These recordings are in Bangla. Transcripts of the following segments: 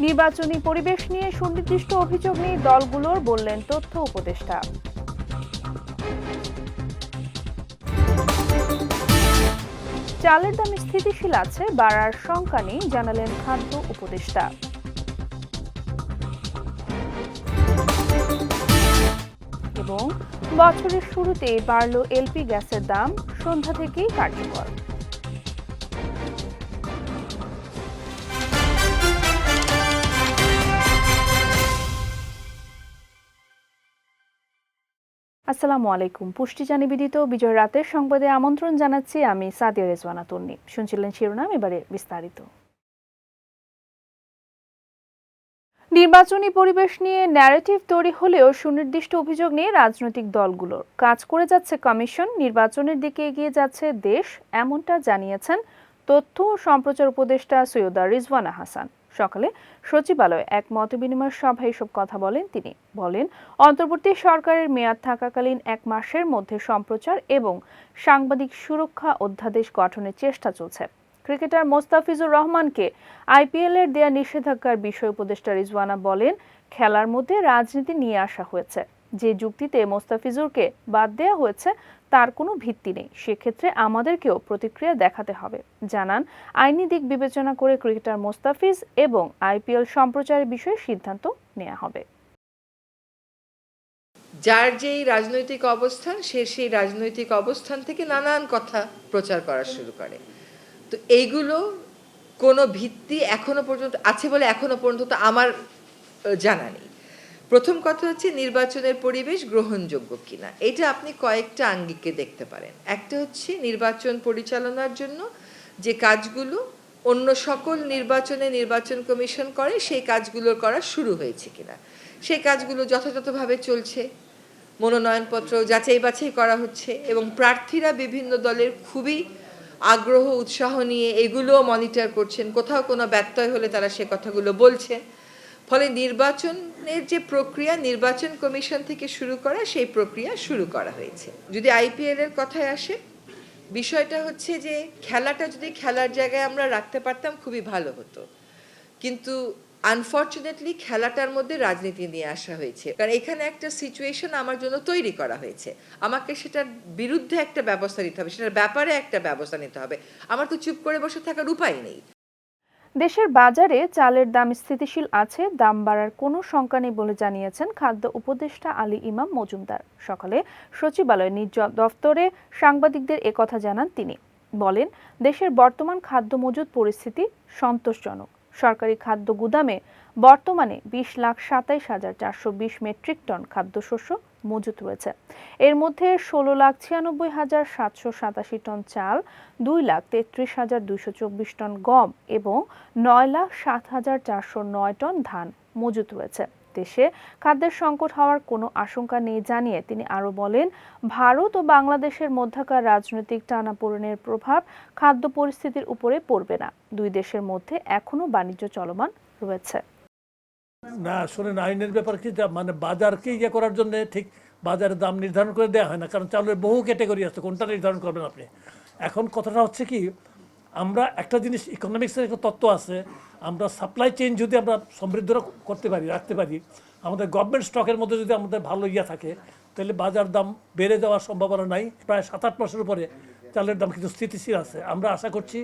নির্বাচনী পরিবেশ নিয়ে সুনির্দিষ্ট অভিযোগ নেই দলগুলোর, বললেন তথ্য উপদেষ্টা। চালের দাম স্থিতিশীল আছে, বাড়ার শঙ্কা নেই, জানালেন খাদ্য উপদেষ্টা। এবং বছরের শুরুতেই বাড়ল এলপি গ্যাসের দাম, সন্ধ্যা থেকেই কার্যকর। আসসালামু আলাইকুম। পুষ্টিজা নিবেদিত বিজয় রাতের সংবাদে আমন্ত্রণ জানাচ্ছি আমি সাদিয়া রেজওয়ানা তন্নি। শুনছিলেন শিরোনাম, এবারে বিস্তারিত। নির্বাচনী পরিবেশ নিয়ে ন্যারেটিভ তৈরি হলেও সুনির্দিষ্ট অভিযোগ নিয়ে রাজনৈতিক দলগুলোর কাজ করে যাচ্ছে কমিশন, নির্বাচনের দিকে এগিয়ে যাচ্ছে দেশ, এমনটা জানিয়েছেন তথ্য ও সম্প্রচার উপদেষ্টা সৈয়দা রিজওয়ানা হাসান। সকালে সচিবালয়ে এক মতবিনিময় সভায় এসব কথা বলেন তিনি। বলেন, অন্তর্বর্তী সরকারের মেয়াদ থাকাকালীন 1 মাসের মধ্যে সম্প্রচার এবং সাংবাদিক সুরক্ষা অধ্যাদেশ গঠনের চেষ্টা চলছে। ক্রিকেটার মোস্তাফিজুর রহমানকে আইপিএল-এর দেয়া নিষেধাজ্ঞার বিষয়ে উপদেষ্টা রিজওয়ানা বলেন, খেলার মধ্যে রাজনীতি নিয়ে আসা হয়েছে। যে যুক্তিতে মোস্তাফিজুরকে বাদ দেওয়া হয়েছে তার কোনো ভিত্তি নেই, সেক্ষেত্রে আমাদেরকেও প্রতিক্রিয়া দেখাতে হবে। জানান, আইনি দিক বিবেচনা করে ক্রিকেটার মোস্তাফিজ এবং আইপিএল সম্প্রচারের বিষয়ে সিদ্ধান্ত নেওয়া হবে। যার যেই রাজনৈতিক অবস্থান, সে সেই রাজনৈতিক অবস্থান থেকে নানান কথা প্রচার করা শুরু করে। তো এইগুলো কোনো ভিত্তি এখনো পর্যন্ত আছে বলে এখনো পর্যন্ত আমার জানা নেই। প্রথম কথা হচ্ছে নির্বাচনের পরিবেশ গ্রহণযোগ্য কিনা, এটা আপনি কয়েকটা আঙ্গিকে দেখতে পারেন। একটা হচ্ছে নির্বাচন পরিচালনার জন্য যে কাজগুলো অন্য সকল নির্বাচনে নির্বাচন কমিশন করে, সেই কাজগুলো করা শুরু হয়েছে কিনা, সেই কাজগুলো যথাযথভাবে চলছে, মনোনয়নপত্র যাচাই বাছাই করা হচ্ছে এবং প্রার্থীরা বিভিন্ন দলের খুবই আগ্রহ উৎসাহ নিয়ে এগুলোও মনিটর করছেন। কোথাও কোনো ব্যত্যয় হলে তারা সে কথাগুলো বলছেন। ফলে নির্বাচনের যে প্রক্রিয়া, নির্বাচন কমিশন থেকে শুরু করা, সেই প্রক্রিয়া শুরু করা হয়েছে। যদি আইপিএল-এর কথায় আসে, বিষয়টা হচ্ছে যে খেলাটা যদি খেলার জায়গায় আমরা রাখতে পারতাম খুবই ভালো হতো, কিন্তু আনফর্চুনেটলি খেলাটার মধ্যে রাজনীতি নিয়ে আসা হয়েছে। কারণ এখানে একটা সিচুয়েশন আমার জন্য তৈরি করা হয়েছে, আমাকে সেটার বিরুদ্ধে একটা ব্যবস্থা নিতে হবে, সেটার ব্যাপারে একটা ব্যবস্থা নিতে হবে। আমার তো চুপ করে বসে থাকার উপায় নেই। দেশের বাজারে চালের দাম স্থিতিশীল আছে, দাম বাড়ার কোনো শঙ্কা নেই বলে জানিয়েছেন খাদ্য উপদেষ্টা আলী ইমাম মজুমদার। সকালে সচিবালয়ে নিজ দফতরে সাংবাদিকদের একথা জানান তিনি। বলেন, দেশের বর্তমান খাদ্য মজুদ পরিস্থিতি সন্তোষজনক। সরকারি খাদ্য গুদামে বর্তমানে 20,27,420 মেট্রিক টন খাদ্যশস্য মজুত রয়েছে। এর মধ্যে 16,96,787 টন চাল, 2,33,224 টন গম এবং 9,07,409 টন ধান মজুত রয়েছে। দেশে খাদ্যের সংকট হওয়ার কোনো আশঙ্কা নেই জানিয়ে তিনি আরও বলেন, ভারত ও বাংলাদেশের মধ্যকার রাজনৈতিক টানাপোড়েনের প্রভাব খাদ্য পরিস্থিতির উপরে পড়বে না। দুই দেশের মধ্যে এখনো বাণিজ্য চলমান রয়েছে। না, শুনেন, আইনের ব্যাপার কি, মানে বাজারকে ইয়ে করার জন্য ঠিক বাজারের দাম নির্ধারণ করে দেওয়া হয় না, কারণ চালের বহু ক্যাটাগরি আছে, কোনটা নির্ধারণ করবেন আপনি। এখন কথাটা হচ্ছে কি, আমরা একটা জিনিস, ইকোনমিক্সের একটা তত্ত্ব আছে, আমরা সাপ্লাই চেইন যদি আমরা সমৃদ্ধ করতে পারি, রাখতে পারি, আমাদের গভর্নমেন্ট স্টকের মধ্যে যদি আমাদের ভালো ইয়ে থাকে, তাহলে বাজার দাম বেড়ে যাওয়ার সম্ভাবনা নাই। প্রায় 7-8 মাসের উপরে চালের দাম কিন্তু স্থিতিশীল আছে। আমরা আশা করছি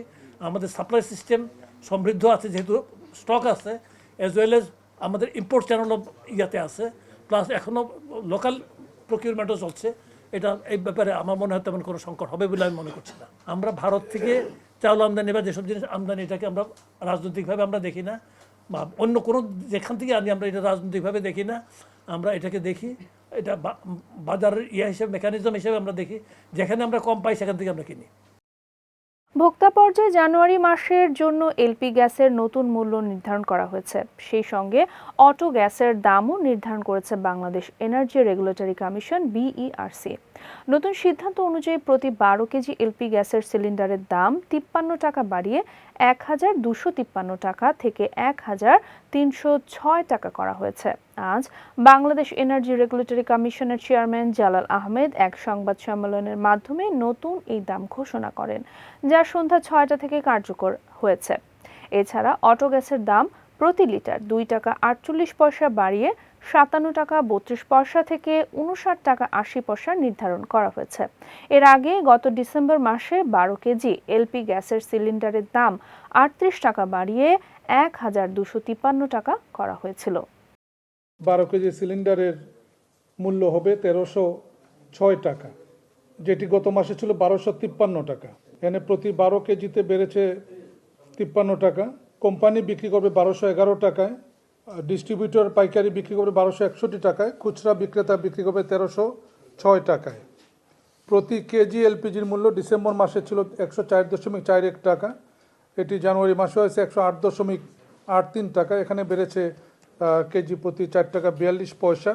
আমাদের সাপ্লাই সিস্টেম সমৃদ্ধ আছে, যেহেতু স্টক আছে, অ্যাজ ওয়েল এজ আমাদের ইম্পোর্ট চ্যানেলও ইয়াতে আছে, প্লাস এখনও লোকাল প্রকিউরমেন্টও চলছে। এটা এই ব্যাপারে আমার মনে হয় তেমন কোনো সংকট হবে বলে আমি মনে করছি না। আমরা ভারত থেকে চাউল আমদানি বা যেসব জিনিস আমদানি, এটাকে আমরা রাজনৈতিকভাবে আমরা দেখি না, বা অন্য কোনো যেখান থেকে আনি আমরা এটা রাজনৈতিকভাবে দেখি না। আমরা এটাকে দেখি, এটা বাজারের ইয়ে হিসেবে, মেকানিজম হিসেবে আমরা দেখি, যেখানে আমরা কম পাই সেখান থেকে আমরা কিনি। ভোক্তা পর্যায়ে জানুয়ারি মাসের জন্য এলপি গ্যাসের নতুন মূল্য নির্ধারণ করা হয়েছে। সেই সঙ্গে অটো গ্যাসের দামও নির্ধারণ করেছে Bangladesh energy regulatory commission BERC। নতুন সিদ্ধান্ত অনুযায়ী প্রতি 12 কেজি এলপি গ্যাসের সিলিন্ডারের দাম 53 টাকা বাড়িয়ে 1,253 টাকা থেকে 1,306 টাকা করা হয়েছে। আজ বাংলাদেশ এনার্জি রেগুলেটরি কমিশনের চেয়ারম্যান জালাল আহমেদ এক সংবাদ সম্মেলনের মাধ্যমে নতুন এই দাম ঘোষণা করেন, যা সন্ধ্যা 6টা থেকে কার্যকর হয়েছে। এছাড়া অটো গ্যাসের দাম প্রতি লিটার 2 টাকা 48 পয়সা বাড়িয়ে 57 টাকা 32 পয়সা থেকে 59 টাকা 80 পয়সা নির্ধারণ করা হয়েছে। এর আগে গত ডিসেম্বর মাসে 12 কেজি এলপি গ্যাসের সিলিন্ডারের দাম 38 টাকা বাড়িয়ে 1253 টাকা করা হয়েছিল। 12 কেজি সিলিন্ডারের মূল্য হবে 1306 টাকা, যেটি গত মাসে ছিল 1253 টাকা। এখানে প্রতি 12 কেজিতে বেড়েছে 53 টাকা। কোম্পানি বিক্রি করবে 1211 টাকায়, ডিস্ট্রিবিউটর পাইকারি বিক্রি করবে 1261 টাকায়, খুচরা বিক্রেতা বিক্রি করবে 1306 টাকায়। প্রতি কেজি এলপিজির মূল্য ডিসেম্বর মাসে ছিল 104.41 টাকা, এটি জানুয়ারি মাসে হয়েছে 108.83 টাকা। এখানে বেড়েছে কেজি প্রতি 4 টাকা 42 পয়সা।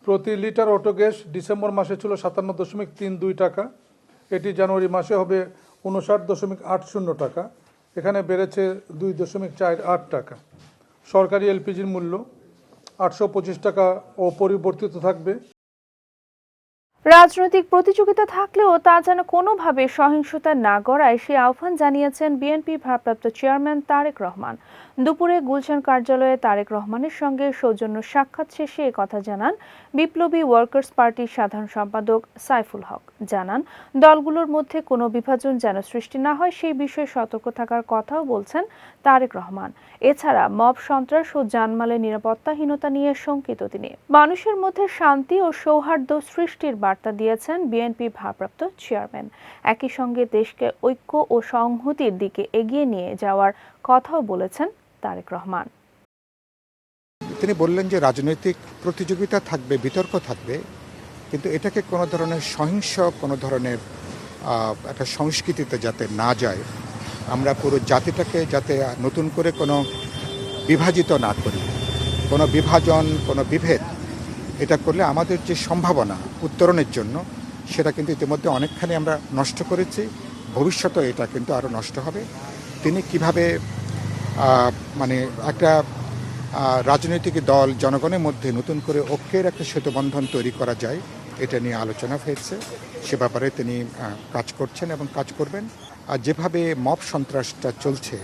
প্রতি লিটার অটো গ্যাস ডিসেম্বর মাসে ছিল 57.32 টাকা, এটি জানুয়ারি মাসে হবে 59.80 টাকা। এখানে বেড়েছে 2.48 টাকা। সরকারি এলপিজির মূল্য 825 টাকা অপরিবর্তিত থাকবে। রাজনৈতিক প্রতিযোগিতা থাকলেও তা যেন কোনোভাবে সহিংসতা না গড়ায় সে আহ্বান জানিয়েছেন বিএনপি ভারপ্রাপ্ত চেয়ারম্যান তারেক রহমান। দুপুরে গুলশান কার্যালয়ে তারেক রহমানের সঙ্গে সৌজন্য সাক্ষাৎ শেষে একথা জানান বিপ্লবী ওয়ার্কার্স পার্টির সাধারণ সম্পাদক সাইফুল হক। জানান, দলগুলোর মধ্যে কোনো বিভাজন যেন সৃষ্টি না হয় সেই বিষয়ে সতর্ক থাকার কথাও বলছেন তারেক রহমান। এছাড়া মব সন্ত্রাস ও জানমালের নিরাপত্তাহীনতা নিয়ে শঙ্কিত তিনি। মানুষের মধ্যে শান্তি ও সৌহার্দ্য সৃষ্টির বার্তা দিয়েছেন বিএনপি ভারপ্রাপ্ত চেয়ারম্যান। একই সঙ্গে দেশকে ঐক্য ও সংহতির দিকে এগিয়ে নিয়ে যাওয়ার কথাও বলেছেন তারেক রহমান। তিনি বললেন যে রাজনৈতিক প্রতিযোগিতা থাকবে, বিতর্ক থাকবে, কিন্তু এটাকে কোনো ধরনের সহিংস কোনো ধরনের একটা সংস্কৃতিতে যাতে না যায়, আমরা পুরো জাতিটাকে যাতে নতুন করে কোনো বিভাজিত না করি, কোনো বিভাজন, কোনো বিভেদ, এটা করলে আমাদের যে সম্ভাবনা উত্তরণের জন্য সেটা কিন্তু ইতিমধ্যে অনেকখানি আমরা নষ্ট করেছি, ভবিষ্যতে এটা কিন্তু আরও নষ্ট হবে। তিনি কিভাবে মানে একটা রাজনৈতিক দল জনগণের মধ্যে নতুন করে ঐক্যের একটা সেতুবন্ধন তৈরি করা যায়, এটা নিয়ে আলোচনা হয়েছে। সে ব্যাপারে তিনি কাজ করছেন এবং কাজ করবেন। আর যেভাবে মব সন্ত্রাসটা চলছে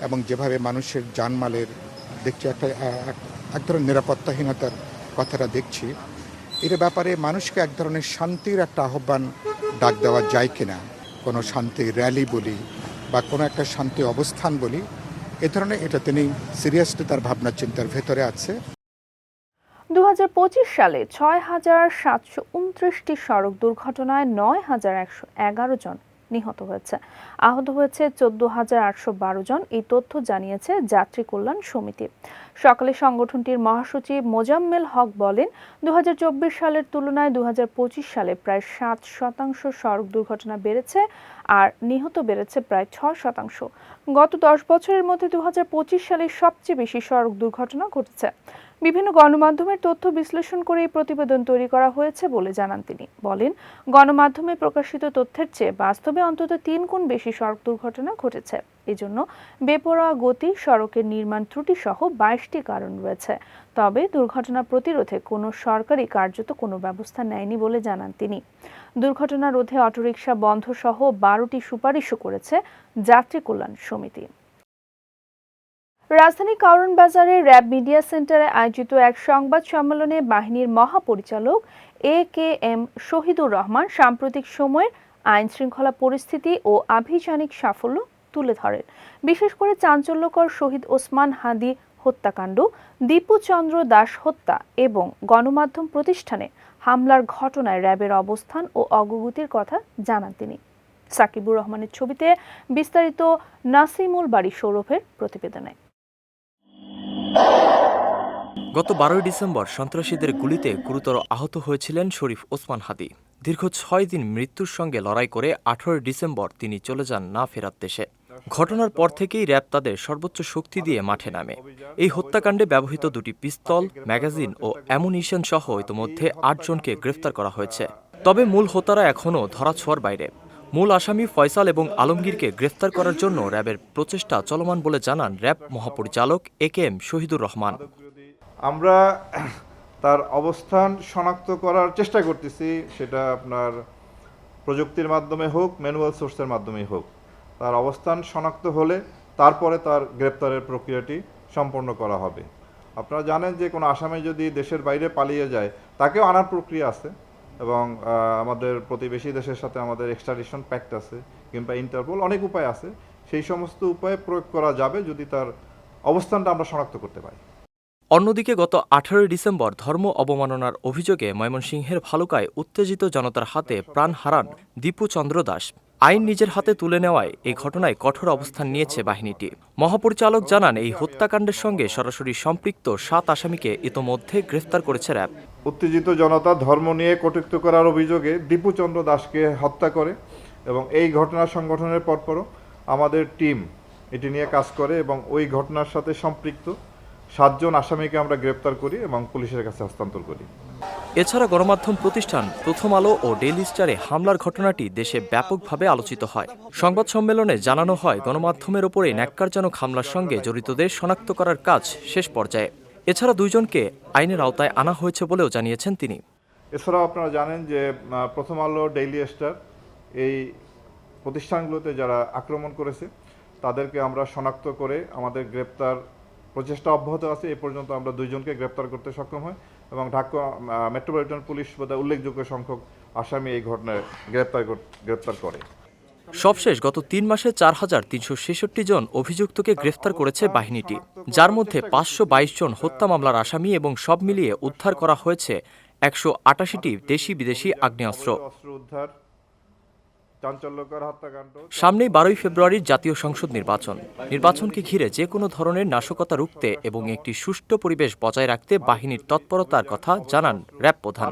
এবং যেভাবে মানুষের জানমালের দেখছি এক ধরনের নিরাপত্তাহীনতার কথাটা দেখছি, এর ব্যাপারে মানুষকে এক ধরনের শান্তির একটা আহ্বান ডাক দেওয়া যায় কিনা, কোনো শান্তি র্যালি বলি বা কোনো একটা শান্তি অবস্থান বলি, এ ধরনের এটা তিনি সিরিয়াসলি তার ভাবনা চিন্তার ভেতরে আছে। 2025 সালে 6,729টি সড়ক দুর্ঘটনায় 9,111 জন নিহত হয়েছে, আহত হয়েছে 14,812 জন। এই তথ্য জানিয়েছে যাত্রী কল্যাণ সমিতি। সকালে সংগঠনটির মহাসচিব মোজাম্মেল হক বলেন, 2024 সালের তুলনায় 2025 সালে প্রায় 7% সড়ক দুর্ঘটনা বেড়েছে আর নিহত বেড়েছে প্রায় 6%। গত 10 বছরের মধ্যে 2025 সালে সবচেয়ে বেশি সড়ক দুর্ঘটনা ঘটেছে। বিভিন্ন গণমাধ্যমের তথ্য বিশ্লেষণ করে এই প্রতিবেদন তৈরি করা হয়েছে বলে জানান তিনি। বলেন, গণমাধ্যমে প্রকাশিত তথ্যের চেয়ে বাস্তবে অন্তত 3 গুণ বেশি সড়ক দুর্ঘটনা ঘটেছে। এজন্য বেপরোয়া গতি, সড়কের নির্মাণ ত্রুটি সহ 22টি কারণ রয়েছে। তবে দুর্ঘটনা প্রতিরোধে কোনো সরকারি কার্যত কোনো ব্যবস্থা নেয়নি বলে জানান তিনি। দুর্ঘটনা রোধে অটোরিকশা বন্ধ সহ 12টি সুপারিশও করেছে যাত্রী কল্যাণ সমিতি। রাজধানী কারওয়ান বাজারে র্যাব মিডিয়া সেন্টারে আয়োজিত এক সংবাদ সম্মেলনে বাহিনীর মহাপরিচালক AKM শহীদুর রহমান সাম্প্রতিক সময়ের আইন শৃঙ্খলা পরিস্থিতি ও আভিযানিক সাফল্য তুলে ধরেন। বিশেষ করে চাঞ্চল্যকর শহীদ ওসমান হাদি হত্যাকাণ্ড, দীপু চন্দ্র দাস হত্যা এবং গণমাধ্যম প্রতিষ্ঠানে হামলার ঘটনায় র্যাবের অবস্থান ও অগ্রগতির কথা জানান তিনি। সাকিবুর রহমানের ছবিতে বিস্তারিত নাসিমুল বাড়ি সৌরভের প্রতিবেদনে। গত 12 ডিসেম্বর সন্ত্রাসীদের গুলিতে গুরুতর আহত হয়েছিলেন শরীফ ওসমান হাদি। দীর্ঘ 6 দিন মৃত্যুর সঙ্গে লড়াই করে 18 ডিসেম্বর তিনি চলে যান না ফেরার দেশে। ঘটনার পর থেকেই র্যাব তাদের সর্বোচ্চ শক্তি দিয়ে মাঠে নামে। এই হত্যাকাণ্ডে ব্যবহৃত 2টি পিস্তল, ম্যাগাজিন ও অ্যামুনিশন সহ ইতোমধ্যে 8 জনকে গ্রেফতার করা হয়েছে। তবে মূল হোতারা এখনও ধরাছোঁয়ার বাইরে। মূল আসামি ফয়সাল এবং আলমগীরকে গ্রেফতার করার জন্য র্যাবের প্রচেষ্টা চলমান বলে জানান র্যাব মহাপরিচালক AKM শহীদুর রহমান। আমরা তার অবস্থান শনাক্ত করার চেষ্টা করতেছি, সেটা আপনার প্রযুক্তির মাধ্যমে হোক, ম্যানুয়াল সোর্সের মাধ্যমেই হোক। তার অবস্থান শনাক্ত হলে তারপরে তার গ্রেপ্তারের প্রক্রিয়াটি সম্পন্ন করা হবে। আপনারা জানেন যে কোনো আসামি যদি দেশের বাইরে পালিয়ে যায় তাকেও আনার প্রক্রিয়া আছে, এবং আমাদের প্রতিবেশী দেশের সাথে আমাদের এক্সট্রাডিশন প্যাক্ট আছে কিংবা ইন্টারপোল, অনেক উপায় আছে। সেই সমস্ত উপায়ে প্রয়োগ করা যাবে যদি তার অবস্থানটা আমরা শনাক্ত করতে পারি। অন্যদিকে গত 18 ডিসেম্বর ধর্ম অবমাননার অভিযোগে ময়মনসিংহের ভালুকায় উত্তেজিত জনতার হাতে প্রাণ হারান দীপু চন্দ্র দাস। আইন নিজের হাতে তুলে নেওয়ায় এই ঘটনায় কঠোর অবস্থান নিয়েছে বাহিনীটি। মহাপরিচালক জানান, এই হত্যাকাণ্ডের সঙ্গে সরাসরি সম্পৃক্ত 7 আসামিকে ইতোমধ্যে গ্রেফতার করেছে র্যাব। উত্তেজিত জনতা ধর্ম নিয়ে কটূক্তি করার অভিযোগে দীপু চন্দ্র দাসকে হত্যা করে, এবং এই ঘটনা সংঘটনের পরপরও আমাদের টিম এটি নিয়ে কাজ করে এবং ওই ঘটনার সাথে সম্পৃক্ত 7 জন আসামিকে আমরা গ্রেপ্তার করি এবং পুলিশের কাছে হস্তান্তর করি। এছাড়া গণমাধ্যম প্রতিষ্ঠান প্রথম আলো ও ডেইলি স্টারে হামলার ঘটনাটি দেশে ব্যাপকভাবে আলোচিত হয়। সংবাদ সম্মেলনে জানানো হয়, গণমাধ্যমের ওপরে ন্যাক্কারজনক হামলার সঙ্গে জড়িতদের শনাক্ত করার কাজ শেষ পর্যায়ে। এছাড়া 2 জনকে আইনের আওতায় আনা হয়েছে বলেও জানিয়েছেন তিনি। এছাড়াও আপনারা জানেন যে প্রথম আলো, ডেইলি স্টার এই প্রতিষ্ঠানগুলোতে যারা আক্রমণ করেছে তাদেরকে আমরা শনাক্ত করে আমাদের গ্রেপ্তার প্রচেষ্টা অব্যাহত আছে। এ পর্যন্ত আমরা 2 জনকে গ্রেপ্তার করতে সক্ষম হই, এবং ঢাকা মেট্রোপলিটন পুলিশ বোধহয় উল্লেখযোগ্য সংখ্যক আসামি এই ঘটনায় গ্রেপ্তার করে। সবশেষ গত 3 মাসে 4366 জন অভিযুক্তকে গ্রেফতার করেছে বাহিনীটি, যার মধ্যে 522 জন হত্যা মামলার আসামি, এবং সব মিলিয়ে উদ্ধার করা হয়েছে 188টি দেশি বিদেশি আগ্নেয়াস্ত্র। সামনেই 12 ফেব্রুয়ারির জাতীয় সংসদ নির্বাচনকে ঘিরে যে কোনো ধরনের নাশকতা রুখতে এবং একটি সুষ্ঠু পরিবেশ বজায় রাখতে বাহিনীর তৎপরতার কথা জানান র্যাব প্রধান।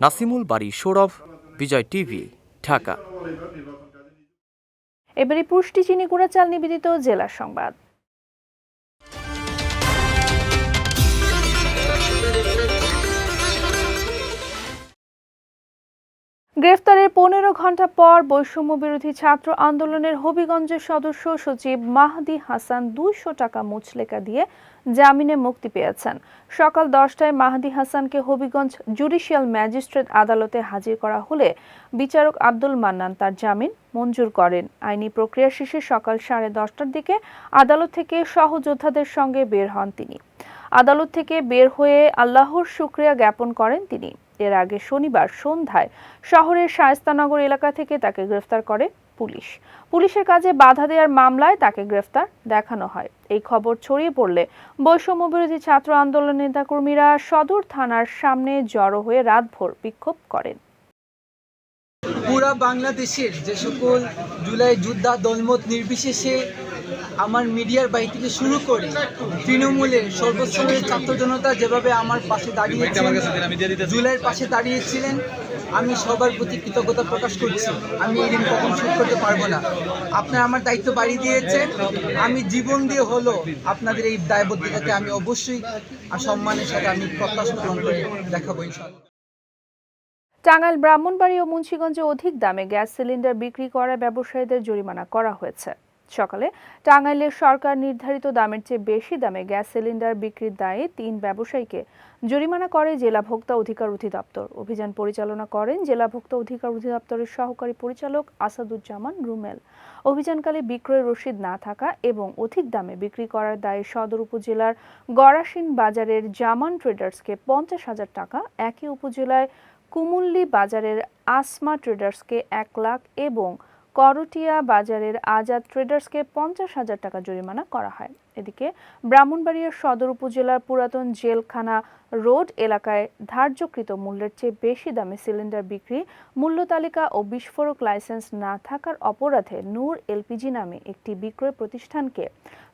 নাসিমুল বারী, সৌরভ, বিজয় টিভি, ঢাকা। এবারে পুষ্টি চিনি গুঁড়া চাল নিবেদিত জেলা সংবাদ। গ্রেফতারের 15 ঘণ্টা পর বৈষম্য বিরোধী ছাত্র আন্দোলনের হবিগঞ্জের সদস্য সচিব মাহদি হাসান 200 টাকা মুচলেকা দিয়ে জামিনে মুক্তি পেয়েছেন। সকাল 10টায় মাহদি হাসানকে হবিগঞ্জ জুডিশিয়াল ম্যাজিস্ট্রেট আদালতে হাজির করা হলে বিচারক আব্দুল মান্নান তার জামিন মঞ্জুর করেন। আইনি প্রক্রিয়া শেষে সকাল 10:30টার দিকে আদালত থেকে সহযোদ্ধাদের সঙ্গে বের হন তিনি। আদালত থেকে বের হয়ে আল্লাহর শুকরিয়া জ্ঞাপন করেন তিনি। এর আগে শনিবার সন্ধ্যায় শহরের শায়েস্তানগর এলাকা থেকে তাকে গ্রেফতার করে পুলিশের কাজে বাধা দেওয়ার মামলায় তাকে গ্রেফতার দেখানো হয়। এই খবর ছড়িয়ে পড়লে বৈষম্য বিরোধী ছাত্র আন্দোলন নেতাকর্মীরা সদর থানার সামনে জড়ো হয়ে রাতভর বিক্ষোভ করেন। পুরা বাংলাদেশের যে সকল জুলাই যোদ্ধা দলমত নির্বিশেষে আমার মিডিয়ার বাইরে থেকে শুরু করে তৃণমূলের সর্বস্তরের ছাত্র জনতা যেভাবে আমার পাশে দাঁড়িয়েছিলেন, জুলাইয়ের পাশে দাঁড়িয়েছিলেন, আমি সবার প্রতি কৃতজ্ঞতা প্রকাশ করছি। আমি এই ঋণ কখনো শোধ করতে পারবো না। আপনারা আমার দায়িত্ব বাড়িয়ে দিয়েছেন, আমি জীবন দিয়ে হলো আপনাদের এই দায়বদ্ধতাকে আমি অবশ্যই আর সম্মানের সাথে আমি প্রত্যাশা পূরণ করে দেখাবো ইনশাআল্লাহ। টাঙ্গাইল, ব্রাহ্মণবাড়ী ও মুন্সিগঞ্জে অধিক দামে গ্যাস সিলিন্ডার বিক্রি করায় ব্যবসায়ীদের জরিমানা করা হয়েছে। সকালে টাঙ্গাইলের সরকার নির্ধারিত দামের চেয়ে বেশি দামে গ্যাস সিলিন্ডার বিক্রির দায়ে 3 ব্যবসায়ীকে জরিমানা করে জেলা ভোক্তা অধিকার অধিদপ্তর। অভিযান পরিচালনা করেন জেলা ভোক্তা অধিকার অধিদপ্তরের সহকারী পরিচালক আসাদুজ্জামান রুমেল। অভিযানকালে বিক্রয় রসিদ না থাকা এবং অধিক দামে বিক্রি করার দায়ে সদর উপজেলার গড়াসিন বাজারের জামান ট্রেডার্সকে 50,000 টাকা, একই উপজেলায় কুমুল্লি বাজারের আসমা ট্রেডার্সকে 1 লাখ এবং করটিয়া বাজারের আজাদ ট্রেডার্সকে 50,000 টাকা জরিমানা করা হয়। এদিকে ব্রাহ্মণবাড়িয়ার সদর উপজেলার পুরাতন জেলখানা রোড এলাকায় ধার্যকৃত মূল্যের চেয়ে বেশি দামে সিলিন্ডার বিক্রি, মূল্য তালিকা ও বিস্ফোরক লাইসেন্স না থাকার অপরাধে নূর এলপিজি নামে একটি বিক্রয় প্রতিষ্ঠানকে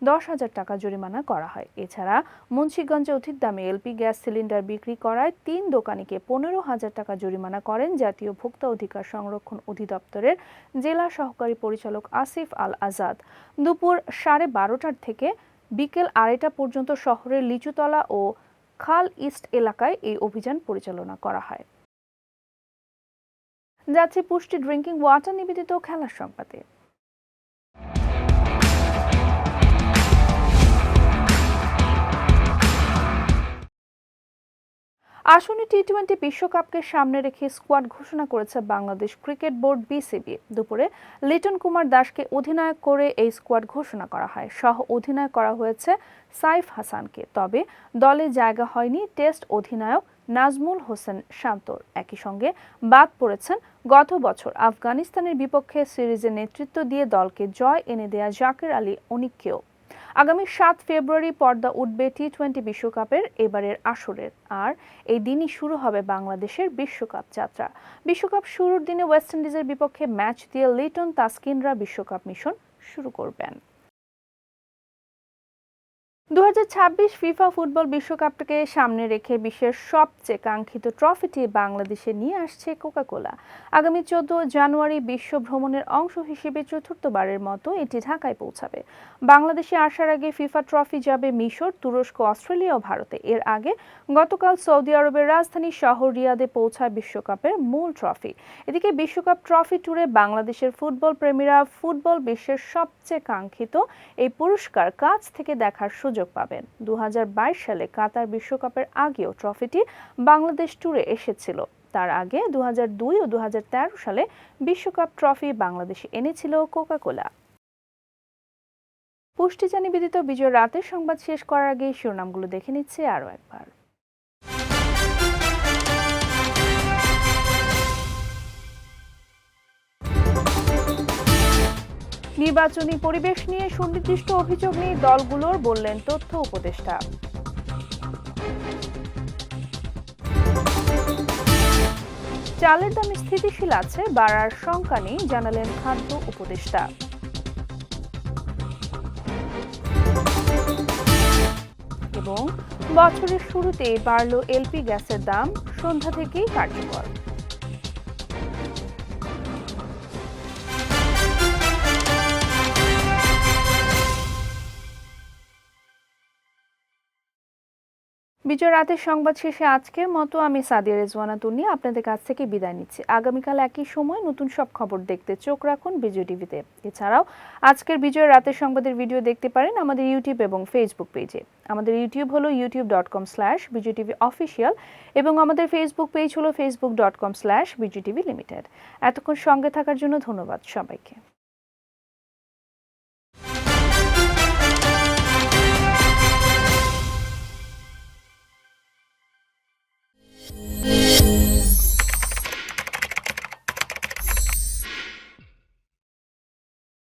10,000 টাকা জরিমানা করা হয়। এছাড়া মুন্সিগঞ্জে অধিক দামে এলপি গ্যাস সিলিন্ডার বিক্রি করায় 3 দোকানিকে 15,000 টাকা জরিমানা করেন জাতীয় ভোক্তা অধিকার সংরক্ষণ অধিদপ্তরের জেলা সহকারী পরিচালক আসিফ আল আজাদ। দুপুর 12:30টার থেকে বিকেল 2:30টা পর্যন্ত শহরের লিচুতলা ও খাল ইস্ট এলাকায় এই অভিযান পরিচালনা করা হয়। যাচ্ছে পুষ্টি ড্রিঙ্কিং ওয়াটার নিবেদিত খেলার সংবাদে। আসন্ন টি-20 বিশ্বকাপকে সামনে রেখে স্কোয়াড ঘোষণা করেছে বাংলাদেশ ক্রিকেট বোর্ড বিসিবি। দুপুরে লিটন কুমার দাসকে অধিনায়ক করে এই স্কোয়াড ঘোষণা করা হয়। সহ অধিনায়ক করা হয়েছে সাইফ হাসানকে। তবে দলে জায়গা হয়নি টেস্ট অধিনায়ক নাজমুল হোসেন শান্তর। একই সঙ্গে বাদ পড়েছেন গত বছর আফগানিস্তানের বিপক্ষে সিরিজে নেতৃত্ব দিয়ে দলকে জয় এনে দেয়া জাকির আলী অনিককেও। আগামী 7 ফেব্রুয়ারি পর্দা উঠবে টি-20 বিশ্বকাপের এবারের আসরের। আর এই দিনই শুরু হবে বাংলাদেশের বিশ্বকাপ যাত্রা। বিশ্বকাপ শুরুর দিনে ওয়েস্ট ইন্ডিজের বিপক্ষে ম্যাচ দিয়ে লিটন তাসকিনরা বিশ্বকাপ মিশন শুরু করবেন। 2026 ফিফা ফুটবল বিশ্বকাপকে সামনে রেখে বিশ্বের সবচেয়ে কাঙ্ক্ষিত ট্রফিটি বাংলাদেশে নিয়ে আসছে কোকা-কোলা। আগামী 14 জানুয়ারি বিশ্ব ভ্রমণের অংশ হিসেবে চতুর্থবারের মতো এটি ঢাকায় পৌঁছাবে। বাংলাদেশে আসার আগে ফিফা ট্রফি যাবে মিশর, তুরস্ক, অস্ট্রেলিয়া ও ভারতে। এর আগে গতকাল সৌদি আরবের রাজধানী শহর রিয়াদে পৌঁছায় বিশ্বকাপের মূল ট্রফি। এদিকে বিশ্বকাপ ট্রফি ট্যুরে বাংলাদেশের ফুটবল প্রেমীরা ফুটবল বিশ্বের সবচেয়ে কাঙ্ক্ষিত এই পুরস্কার কাছ থেকে দেখার সুযোগ পাবেন। 2022 সালে কাতার বিশ্বকাপের আগেও ট্রফিটি বাংলাদেশ ট্যুরে এসেছিল। তার আগে 2002 ও 2013 সালে বিশ্বকাপ ট্রফি বাংলাদেশে এনেছিল কোকা-কোলা। পুষ্টিজা নিবেদিত বিজয় রাতের সংবাদ শেষ করার আগে শিরোনামগুলো দেখে নিচ্ছে আরও একবার। নির্বাচনী পরিবেশ নিয়ে সুনির্দিষ্ট অভিযোগ নেই দলগুলোর, বললেন তথ্য উপদেষ্টা। চালের দাম স্থিতিশীল আছে, বাড়ার শঙ্কা নেই, জানালেন খাদ্য উপদেষ্টা। এবং বছরের শুরুতেই বাড়ল এলপি গ্যাসের দাম, সন্ধ্যা থেকেই কার্যকর। বিজয় রাতের সংবাদ শেষে আজকের মতো আমি সাদিয়া রেজওয়ানা তুনিয়া আপনাদের কাছ থেকে বিদায় নিচ্ছি। আগামীকাল একই সময় নতুন সব খবর দেখতে চোখ রাখুন বিজয় টিভিতে। এছাড়াও আজকের বিজয় রাতের সংবাদের ভিডিও দেখতে পারেন আমাদের ইউটিউব এবং ফেসবুক পেজে। আমাদের ইউটিউব হলো youtube.com/bijtv_official এবং আমাদের ফেসবুক পেজ হলো facebook.com/bijtvlimited। এতক্ষণ সঙ্গে থাকার জন্য ধন্যবাদ সবাইকে।